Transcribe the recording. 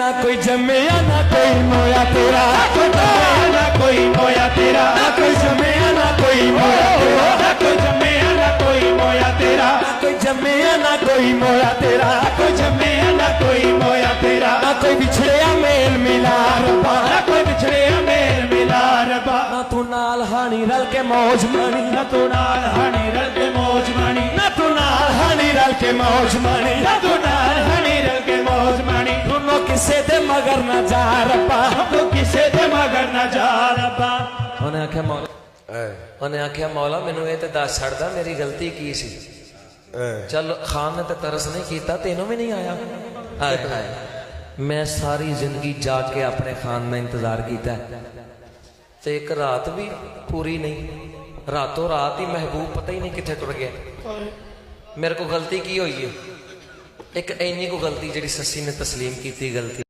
ना कोई जम्मिया ना कोई मोया तेरा, कोई जम्मिया ना कोई मोया तेरा, ना कोई जम्मिया ना कोई मोया तेरा, ना कोई जम्मिया ना कोई मोया तेरा, कोई जम्मिया ना कोई मोया तेरा, कोई जम्मिया ना कोई मोया तेरा, ना कोई बिछड़िया मेल मिला रब्बा, ना कोई बिछड़िया मेल मिला रब्बा, ना तू नाल हानी रल के मौज मानी, ना तू नाल हानी रल के मौज मानी, ना तू नाल हानी रल के मौज मानी, ना तू नाल हानी रल के मौज मानी, दोनों किसे दे मगर न जा रब्बा, तू किसे दे मगर न जा रब्बा। उन्हें आख्या मौला, उन्हें आख्या मौला मैनू ये ते दस छड़दा मेरी गलती की सी। चल खान ने तो तरस नहीं किया, तेनों भी नहीं आया। हाय हाय मैं सारी जिंदगी जाग के अपने खान का इंतजार किया, तो एक रात भी पूरी नहीं, रातों रात ही महबूब पता ही नहीं कितने टुर गया। मेरे को गलती की हुई है, एक इन्नी को गलती जी सस्सी ने तस्लीम की गलती।